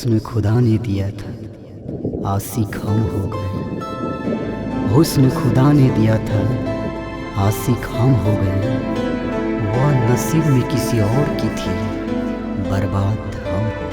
हुस्न खुदा ने दिया था, आशिक हम हो गए। हुस्न खुदा ने दिया था, आशिक हम हो गए। वह नसीब में किसी और की थी, बर्बाद हम हो गए।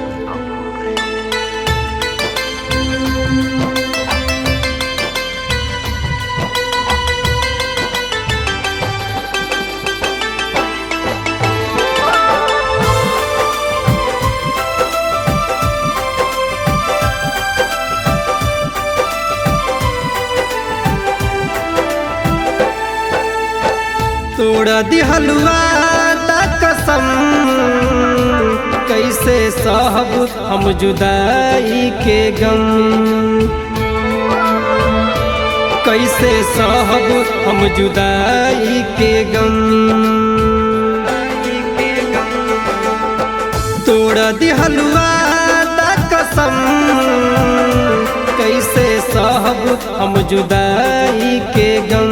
तोड़ा दिहलुआ दा कसम, कैसे साहब हम जुदाई के गम। कैसे साहब हम जुदाई के गम। तोड़ा दिहलुआ दा कसम, कैसे साहब हम जुदाई के गम।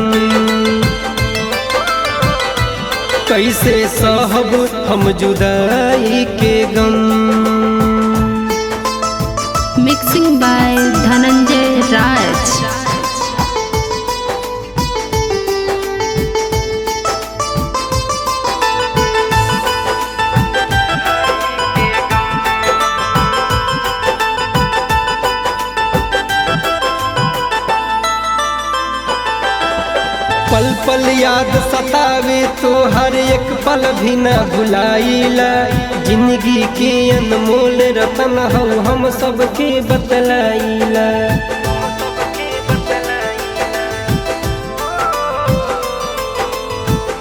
कैसे साहब हम जुदाई के गम। मिक्सिंग बाय धनंजय राज। पल पल याद सतावे तो हर एक पल भी न भुलाइला। जिंदगी के अनमोल रतन हो हम सबके बतलाइला।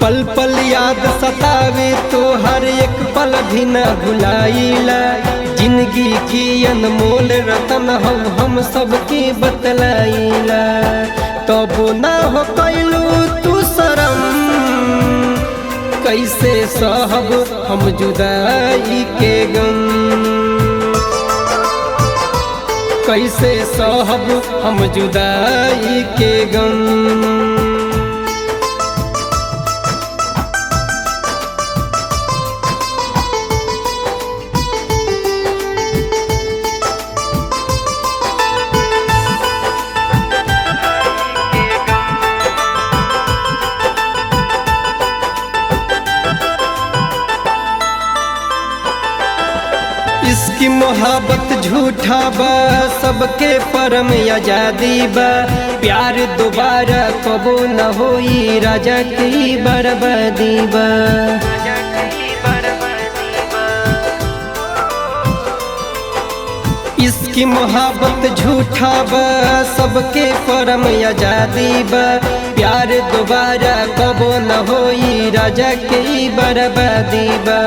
पल पल याद सतावे तो हर एक पल भी न भुलाइला। जिंदगी की अनमोल रतन हो हम सबके बतलाइला। तबो ना हो कैलू तू शरम, कैसे साहब हम जुदाई के गम। कैसे साहब हम जुदाई के गम। इसकी मोहब्बत झूठा बा, सबके परम आजादी बा। प्यार दोबारा कबो न होई, राजा की बर्बादी बा। इसकी मोहब्बत झूठा बा, सबके परम आजादी बा। प्यार दोबारा कबो न होई, राजा की बर्बादी बा।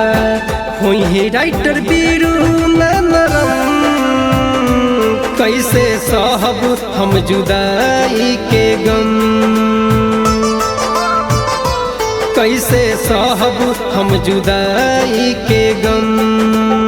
हुई है राइटर बीरू नरम, कैसे साहब हम जुदाई के गम। कैसे साहब हम जुदाई के गम।